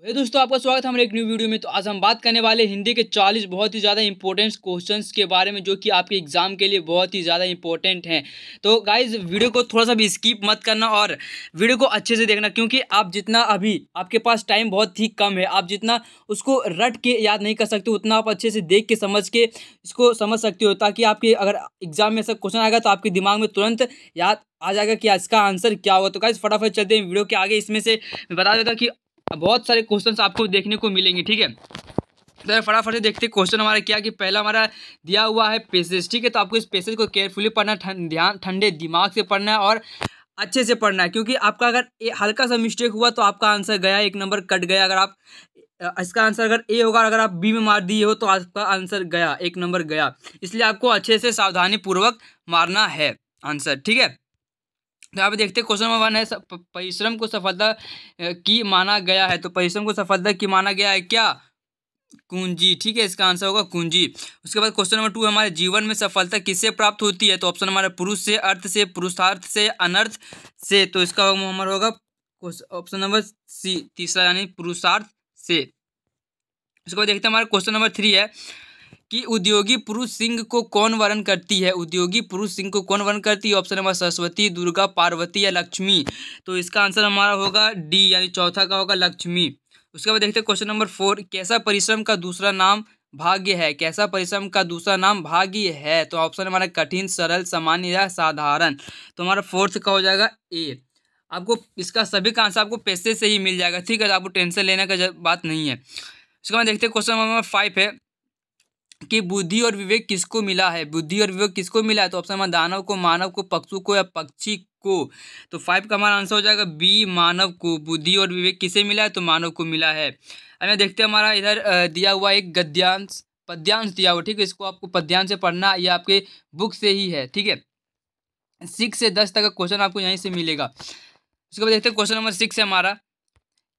दोस्तों, आपका स्वागत है हमारे एक न्यू वीडियो में। तो आज हम बात करने वाले हिंदी के 40 बहुत ही ज़्यादा इंपॉर्टेंट क्वेश्चंस के बारे में, जो कि आपके एग्जाम के लिए बहुत ही ज़्यादा इंपॉर्टेंट हैं। तो गाइज, वीडियो को थोड़ा सा भी स्किप मत करना और वीडियो को अच्छे से देखना, क्योंकि आप जितना अभी आपके पास टाइम बहुत ही कम है, आप जितना उसको रट के याद नहीं कर सकते, उतना आप अच्छे से देख के समझ के इसको समझ सकते हो, ताकि आपके अगर एग्जाम में ऐसा क्वेश्चन आएगा तो आपके दिमाग में तुरंत याद आ जाएगा कि इसका आंसर क्या होगा। तो गाइज, फटाफट चलते हैं वीडियो के आगे। इसमें से मैं बता देता कि बहुत सारे क्वेश्चंस आपको देखने को मिलेंगे, ठीक है। तो फटाफट से देखते हैं क्वेश्चन हमारा क्या कि पहला हमारा दिया हुआ है पैसेज, ठीक है। तो आपको इस पैसेज को केयरफुली पढ़ना, ठंडे दिमाग से पढ़ना है और अच्छे से पढ़ना है, क्योंकि आपका अगर हल्का सा मिस्टेक हुआ तो आपका आंसर गया, एक नंबर कट गया। अगर आप इसका आंसर अगर ए होगा, अगर आप बी में मार दिए हो तो आपका आंसर गया, एक नंबर गया। इसलिए आपको अच्छे से सावधानी पूर्वक मारना है आंसर, ठीक है। तो यहाँ पे देखते हैं क्वेश्चन नंबर 1 है, परिश्रम को सफलता की माना गया है। तो परिश्रम को सफलता की माना गया है क्या? कुंजी, ठीक है। इसका आंसर होगा कुंजी। उसके बाद क्वेश्चन नंबर 2 हमारे जीवन में सफलता किससे प्राप्त होती है? तो ऑप्शन हमारा पुरुष से, अर्थ से, पुरुषार्थ से, अनर्थ से। तो इसका हमारा होगा ऑप्शन नंबर सी, तीसरा, यानी पुरुषार्थ से। उसके बाद देखते हैं हमारा क्वेश्चन नंबर 3 है कि उद्योगी पुरुष सिंह को कौन वर्ण करती है? उद्योगी पुरुष सिंह को कौन वर्ण करती है? ऑप्शन नंबर सरस्वती, दुर्गा, पार्वती या लक्ष्मी। तो इसका आंसर हमारा होगा डी, यानी चौथा का होगा लक्ष्मी। उसके बाद देखते हैं क्वेश्चन नंबर 4, कैसा परिश्रम का दूसरा नाम भाग्य है? कैसा परिश्रम का दूसरा नाम भाग्य है? तो ऑप्शन हमारा कठिन, सरल, सामान्य या साधारण। तो हमारा फोर्थ का हो जाएगा ए। आपको इसका सभी का आंसर आपको पैसे से ही मिल जाएगा, ठीक है। आपको टेंशन लेने का बात नहीं है। उसके बाद देखते हैं क्वेश्चन नंबर 5 है कि बुद्धि और विवेक किसको मिला है? बुद्धि और विवेक किसको मिला है? तो ऑप्शन हमारा दानव को, मानव को, पक्षु को या पक्षी को। तो 5 का हमारा आंसर हो जाएगा बी, मानव को। बुद्धि और विवेक किसे मिला है? तो मानव को मिला है। अब देखते हैं हमारा इधर दिया हुआ एक गद्यांश, पद्यांश दिया हुआ, ठीक है। इसको आपको पद्यांश से पढ़ना, ये आपके बुक से ही है, ठीक है। 6 से 10 तक का क्वेश्चन आपको यहीं से मिलेगा। उसके बाद देखते हैं क्वेश्चन नंबर 6 है हमारा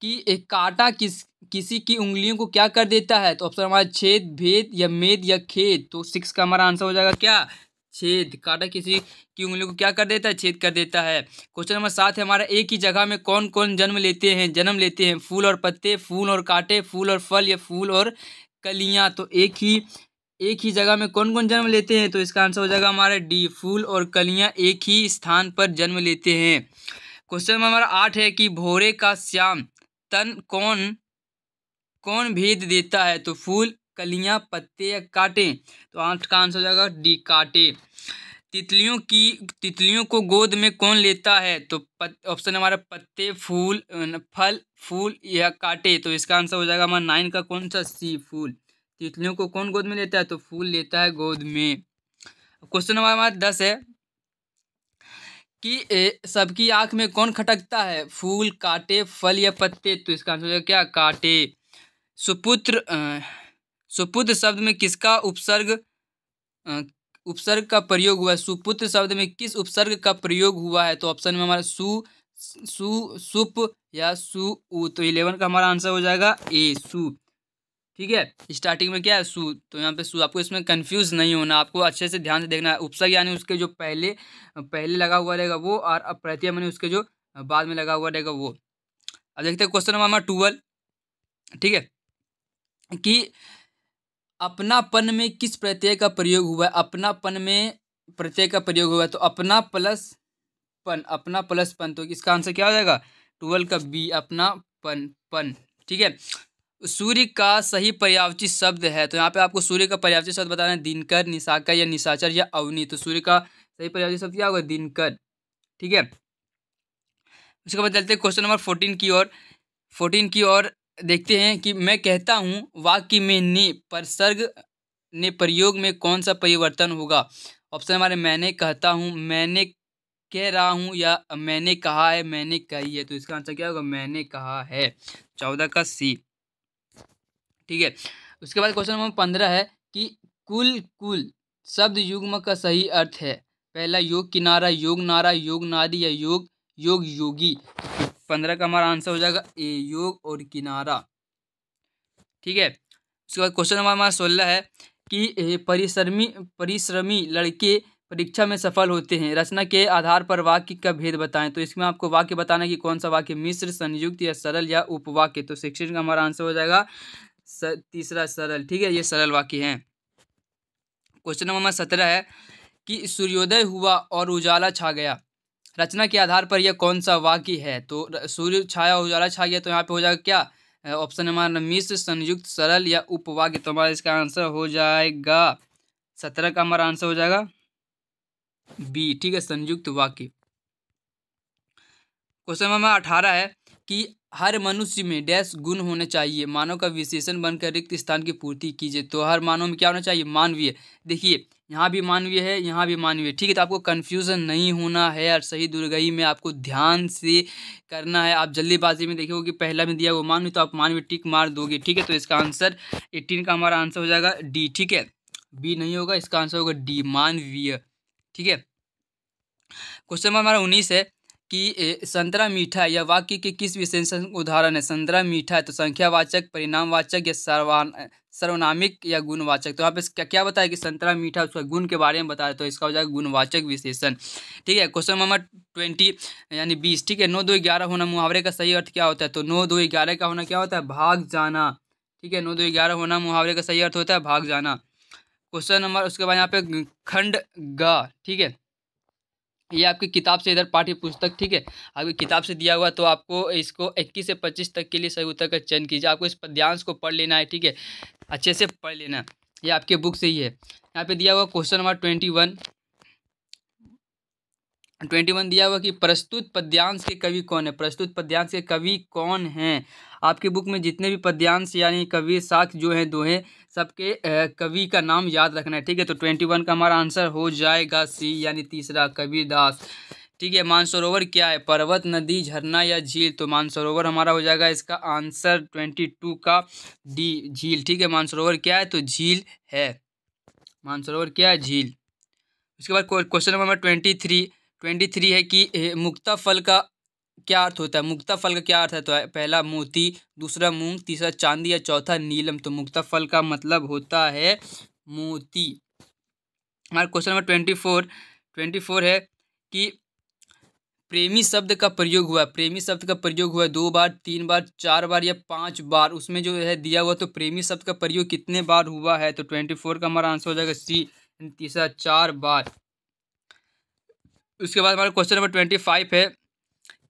कि एक कांटा किसी की उंगलियों को क्या कर देता है? तो ऑप्शन हमारा छेद, भेद या मेद या खेद। तो 6 का हमारा आंसर हो जाएगा क्या? छेद। कांटा किसी की उंगलियों को क्या कर देता है? छेद कर देता है। क्वेश्चन नंबर 7 है हमारा, एक ही जगह में कौन कौन जन्म लेते हैं? फूल और पत्ते, फूल और कांटे, फूल और फल या फूल और कलियां। तो एक ही जगह में कौन कौन जन्म लेते हैं? तो इसका आंसर हो जाएगा हमारा डी, फूल और कलियां एक ही स्थान पर जन्म लेते हैं। क्वेश्चन नंबर हमारा 8 है कि भोरे का श्याम तन कौन भेद देता है? तो फूल, कलियां, पत्ते या कांटे। तो 8 का आंसर हो जाएगा डी, कांटे। तितलियों को गोद में कौन लेता है? तो ऑप्शन हमारा पत्ते, फूल, फल, फूल या कांटे। तो इसका आंसर हो जाएगा हमारा 9 का कौन सा? सी, फूल। तितलियों को कौन गोद में लेता है? तो फूल लेता है गोद में। क्वेश्चन नंबर हमारा 10 है कि सबकी आंख में कौन खटकता है? फूल, कांटे, फल या पत्ते। तो इसका आंसर हो जाएगा क्या? कांटे। सुपुत्र शब्द में किसका उपसर्ग का प्रयोग हुआ है? सुपुत्र शब्द में किस उपसर्ग का प्रयोग हुआ है? तो ऑप्शन में हमारा सुप या सु। तो 11 का हमारा आंसर हो जाएगा ए, सु, ठीक है। स्टार्टिंग में क्या है? सु। तो यहाँ पे सु। आपको इसमें कंफ्यूज नहीं होना, आपको अच्छे से ध्यान से देखना है। उपसर्ग यानी उसके जो पहले लगा हुआ रहेगा वो, और प्रत्यय यानी उसके जो बाद में लगा हुआ रहेगा वो। अब देखते हैं क्वेश्चन नंबर 12, ठीक है, कि अपनापन में किस प्रत्यय का प्रयोग हुआ है? अपनापन में प्रत्यय का प्रयोग हुआ है। तो अपना प्लस पन। तो इसका आंसर क्या हो जाएगा? 12 का बी, अपनापन, ठीक है। सूर्य का सही पर्यायवाची शब्द है। तो यहाँ पे आपको सूर्य का पर्यायवाची शब्द बताना है, दिनकर, निशाकर या निशाचर या अवनी। तो सूर्य का सही पर्यायवाची शब्द क्या होगा? दिनकर, ठीक है। उसके बाद चलते हैं क्वेश्चन नंबर 14 की ओर देखते हैं कि मैं कहता हूँ वाक्य में ने परसर्ग ने प्रयोग में कौन सा परिवर्तन होगा? ऑप्शन हमारे मैंने कहता हूँ, मैंने कह रहा हूँ या मैंने कहा है, मैंने कही है। तो इसका आंसर क्या होगा? मैंने कहा है, 14 का सी, ठीक है। उसके बाद क्वेश्चन नंबर 15 है कि कुल शब्द युग्म का सही अर्थ है। पहला योग किनारा, योग नारा, योग नारी या योग योगी। 15 का हमारा आंसर हो जाएगा ए, योग और किनारा, ठीक है। उसके बाद क्वेश्चन नंबर हमारा 16 है कि परिश्रमी लड़के परीक्षा में सफल होते हैं। रचना के आधार पर वाक्य का भेद बताएं। तो इसमें आपको वाक्य बताना है कि कौन सा वाक्य मिश्र, संयुक्त या सरल या उपवाक्य। तो 16 का हमारा आंसर हो जाएगा तीसरा सरल। ठीक है, ये सरल वाक्य है। क्वेश्चन नंबर 17 है कि सूर्योदय हुआ और उजाला छा गया। रचना के आधार पर यह कौन सा वाक्य है। तो सूर्य छाया उजाला छा गया, तो यहाँ पे हो जाएगा क्या, ऑप्शन हमारा मिश्र, संयुक्त, सरल या उपवाक्य। तो हमारा इसका आंसर हो जाएगा 17 का हमारा आंसर हो जाएगा बी। ठीक है, संयुक्त वाक्य। क्वेश्चन नंबर 18 है कि हर मनुष्य में डैश गुण होने चाहिए, मानव का विशेषण बनकर रिक्त स्थान की पूर्ति कीजिए। तो हर मानव में क्या होना चाहिए, मानवीय। देखिए यहाँ भी मानवीय है, यहाँ भी मानवीय। ठीक है, तो आपको कन्फ्यूज़न नहीं होना है और सही दुर्गई में आपको ध्यान से करना है। आप जल्दीबाजी में देखिए कि पहला में दिया वो मानवीय, तो आप मानवीय टिक मार दोगे। ठीक है, तो इसका आंसर 18 का हमारा आंसर हो जाएगा डी। ठीक है, बी नहीं होगा, इसका आंसर होगा डी, मानवीय। ठीक है, क्वेश्चन नंबर हमारा 19 है कि संतरा मीठा है, यह वाक्य के किस विशेषण उदाहरण है। संतरा मीठा है, तो संख्यावाचक, परिणामवाचक या सर्वनामिक या गुणवाचक। तो यहाँ पे क्या बताया कि संतरा मीठा, उसका गुण के बारे में बताया, तो इसका हो जाएगा गुणवाचक विशेषण। ठीक है, क्वेश्चन नंबर 20 यानी 20। ठीक है, 9 2 11 होना मुहावरे का सही अर्थ क्या होता है। तो 9 2 11 का होना क्या होता है, भाग जाना। ठीक है, 9 2 11 होना मुहावरे का सही अर्थ होता है भाग जाना। क्वेश्चन नंबर उसके बाद यहाँ पे खंड ग। ठीक है, ये आपकी किताब से इधर पाठ्य पुस्तक। ठीक है, आपकी किताब से दिया हुआ, तो आपको इसको 21 से 25 तक के लिए सही उत्तर का चयन कीजिए। आपको इस पद्यांश को पढ़ लेना है। ठीक है, अच्छे से पढ़ लेना है, ये आपके बुक से ही है। यहाँ पे दिया हुआ क्वेश्चन नंबर 21 दिया हुआ कि प्रस्तुत पद्यांश के कवि कौन है। प्रस्तुत पद्यांश के कवि कौन हैं। आपके बुक में जितने भी पद्यांश यानी कवि साख जो हैं दोहे, सबके कवि का नाम याद रखना है। ठीक है, तो 21 का हमारा आंसर हो जाएगा सी, यानी तीसरा, कबीरदास। ठीक है, मानसरोवर क्या है, पर्वत, नदी, झरना या झील। तो मानसरोवर हमारा हो जाएगा इसका आंसर 22 का डी, झील। ठीक है, मानसरोवर क्या है, तो झील है। मानसरोवर क्या है, झील। उसके बाद क्वेश्चन नंबर 23 है कि मुक्ता फल का क्या अर्थ होता है। मुक्ता फल का क्या अर्थ है। तो पहला मोती, दूसरा मूंग, तीसरा चांदी या चौथा नीलम। तो मुक्ता फल का मतलब होता है मोती। हमारा क्वेश्चन नंबर 24 है कि प्रेमी शब्द का प्रयोग हुआ। प्रेमी शब्द का प्रयोग हुआ 2 बार, 3 बार, 4 बार या 5 बार। उसमें जो है दिया हुआ, तो प्रेमी शब्द का प्रयोग कितने बार हुआ है। तो 24 का हमारा आंसर हो जाएगा सी, तीसरा 4 बार। उसके बाद हमारा क्वेश्चन नंबर 25 है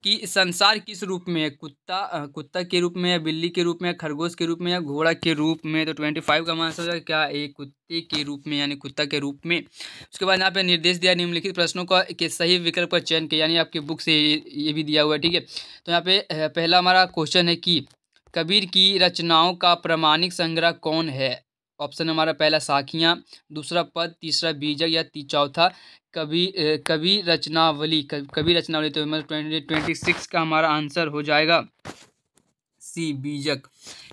कि संसार किस रूप में है। कुत्ता के रूप में या बिल्ली के रूप में, खरगोश के रूप में या घोड़ा के रूप में। तो 25 का आंसर हो जाएगा क्या, एक कुत्ते के रूप में, यानी कुत्ता के रूप में। उसके बाद यहाँ पे निर्देश दिया, निम्नलिखित प्रश्नों का के सही विकल्प का चयन किया, यानी आपके बुक से ये भी दिया हुआ है। ठीक है, तो यहाँ पे पहला हमारा क्वेश्चन है कि कबीर की रचनाओं का प्रामाणिक संग्रह कौन है। ऑप्शन हमारा पहला साखियाँ, दूसरा पद, तीसरा बीजक या चौथा कवि रचनावली। कवि रचनावली। तो मतलब 26 का हमारा आंसर हो जाएगा सी, बीजक।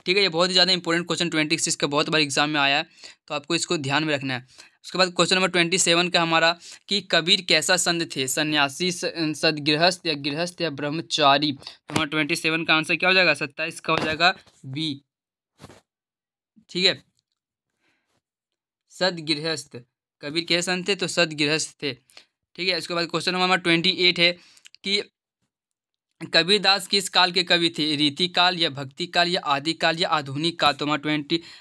ठीक है, ये बहुत ही ज़्यादा इंपॉर्टेंट क्वेश्चन 26 का बहुत बार एग्जाम में आया है, तो आपको इसको ध्यान में रखना है। उसके बाद क्वेश्चन नंबर 27 का हमारा कि कबीर कैसा संत थे। सन्यासी, सदगृहस्थ या गृहस्थ या ब्रह्मचारी। तो हमारा 27 का आंसर क्या हो जाएगा, 27 का हो जाएगा बी। ठीक है, सदगृहस्थ। कबीर कैसे संत थे, तो सदगृहस्थ थे। ठीक है, इसके बाद क्वेश्चन नंबर 28 है कि कबीरदास किस काल के कवि थे। रीति काल या भक्ति काल या आदि काल या आधुनिक काल। तो हमारा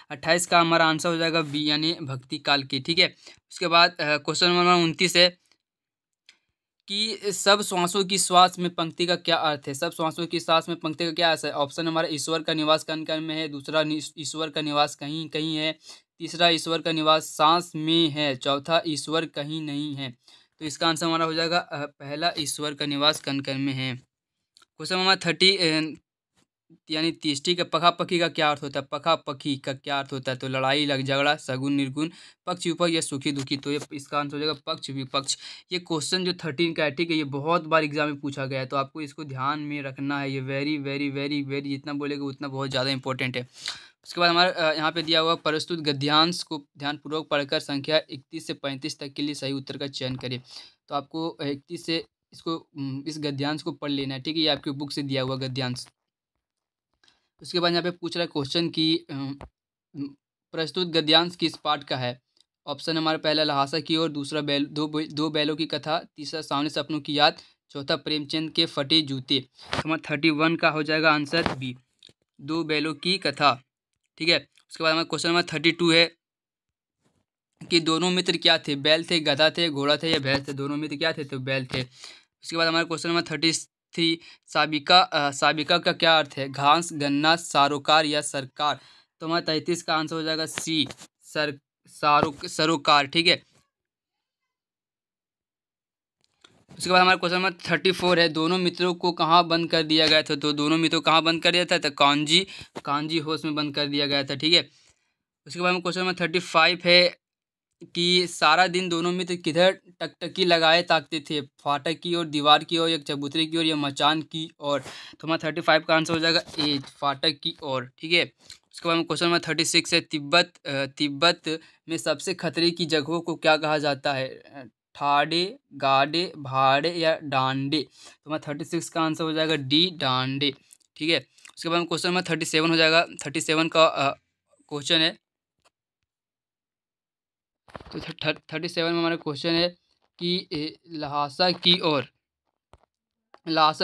28 का हमारा आंसर हो जाएगा बी, यानी भक्ति काल की। ठीक है, उसके बाद क्वेश्चन नंबर 29 है कि सब श्वासों की श्वास में पंक्ति का क्या अर्थ है। सब श्वासों की श्वास में पंक्ति का क्या अर्थ है। ऑप्शन हमारा ईश्वर का निवास कण कण में है, दूसरा ईश्वर का निवास कहीं कहीं है, तीसरा ईश्वर का निवास सांस में है, चौथा ईश्वर कहीं नहीं है। तो इसका आंसर हमारा हो जाएगा पहला, ईश्वर का निवास कण कण में है। क्वेश्चन नंबर 30 यानी 30। ठीक है, पखा पखी का क्या अर्थ होता है। पखा पखी का क्या अर्थ होता है। तो लड़ाई, लग झगड़ा, सगुन निर्गुण, पक्ष विपक्ष या सुखी दुखी। तो ये इसका आंसर हो जाएगा पक्ष विपक्ष। ये क्वेश्चन जो 13 का है, ठीक है, ये बहुत बार एग्जाम में पूछा गया है, तो आपको इसको ध्यान में रखना है। ये वेरी वेरी वेरी वेरी, जितना बोलेगा उतना बहुत ज़्यादा इंपॉर्टेंट है। उसके बाद हमारा यहाँ पे दिया हुआ प्रस्तुत गद्यांश को ध्यानपूर्वक पढ़कर संख्या 31 से 35 तक के लिए सही उत्तर का चयन करें। तो आपको 31 से इसको इस गद्यांश को पढ़ लेना है। ठीक है, ये आपके बुक से दिया हुआ गद्यांश। उसके बाद यहाँ पे पूछ रहा है क्वेश्चन कि प्रस्तुत गद्यांश किस पाठ का है। ऑप्शन हमारा पहला लहासा की ओर, दूसरा दो बैलों की कथा, तीसरा सामने सपनों की याद, चौथा प्रेमचंद के फटे जूते। तो हमारा 31 का हो जाएगा आंसर बी, दो बैलों की कथा। ठीक है, उसके बाद हमारा क्वेश्चन नंबर 32 है कि दोनों मित्र क्या थे, बैल थे, गधा थे, घोड़ा थे या भैंस थे। दोनों मित्र क्या थे, तो बैल थे। उसके बाद हमारा क्वेश्चन नंबर 33, साबिका का क्या अर्थ है, घास, गन्ना, सारोकार या सरकार। तो हमारा 33 का आंसर हो जाएगा सी, सरोकार। ठीक है, उसके बाद हमारा क्वेश्चन नंबर 34 है, दोनों मित्रों को कहाँ बंद कर दिया गया था। तो दोनों मित्रों को कहाँ बंद कर दिया था, तो कांजी हाउस में बंद कर दिया गया था। ठीक है, उसके बाद में क्वेश्चन नंबर 35 है कि सारा दिन दोनों मित्र किधर टकटकी लगाए ताकते थे, फाटक की ओर, दीवार की ओर, या चबूतरे की ओर, या मचान की ओर। तो हमारा 35 का आंसर हो जाएगा ए, फाटक की ओर। ठीक है, उसके बाद में क्वेश्चन नंबर 36 है, तिब्बत में सबसे खतरे की जगहों को क्या कहा जाता है, ठाडे, गाडे, भाड़े या डांडे। तो हमारा 36 का आंसर हो जाएगा डी, डांडे। ठीक है, उसके बाद में क्वेश्चन नंबर 37 हो जाएगा, 37 का क्वेश्चन है। तो 37 में हमारा क्वेश्चन है कि लहासा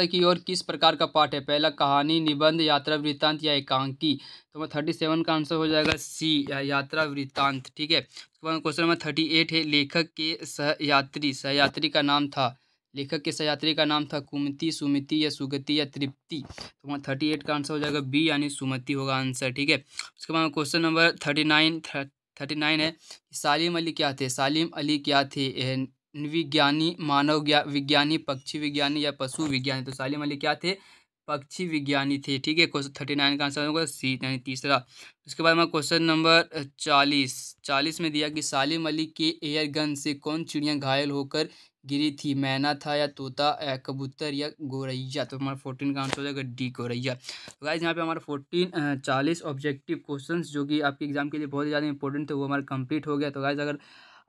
की ओर किस प्रकार का पाठ है, पहला कहानी, निबंध, यात्रा वृत्तांत या एकांकी। तो हमारा 37 का आंसर हो जाएगा सी, यात्रा वृत्तांत। ठीक है, उसके बाद क्वेश्चन नंबर 38 है, लेखक के सहयात्री का नाम था, लेखक के सहयात्री का नाम था कुमति, सुमति या सुगति या तृप्ति। तो हमारा 38 का आंसर हो जाएगा बी, यानी सुमति होगा आंसर। ठीक है, उसके बाद क्वेश्चन नंबर 39 है, सालिम अली क्या थे, सालिम अली क्या थे, विज्ञानी, विज्ञानी, पक्षी विज्ञानी या पशु विज्ञानी। तो सालिम अली क्या थे, पक्षी विज्ञानी थे। ठीक है, क्वेश्चन 39 का आंसर होगा सी, यानी तीसरा। उसके बाद में क्वेश्चन नंबर 40 में दिया कि सालिम अली के एयर गन से कौन चिड़िया घायल होकर गिरी थी, मैना था या तोता या कबूतर या गोरैया। तो हमारा 14 का आंसर हो जाएगा डी, गोरैया। तो गाइस यहाँ पे हमारा 40 ऑब्जेक्टिव क्वेश्चंस जो कि आपके एग्जाम के लिए बहुत ज़्यादा इंपॉर्टेंट थे वो हमारा कंप्लीट हो गया। तो गाइस अगर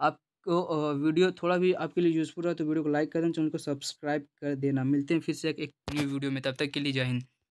आपको वीडियो थोड़ा भी आपके लिए यूजफुल रहा तो वीडियो को लाइक कर देना, चैनल को सब्सक्राइब कर देना। मिलते हैं फिर से एक न्यू वीडियो में, तब तक के लिए जय हिंद।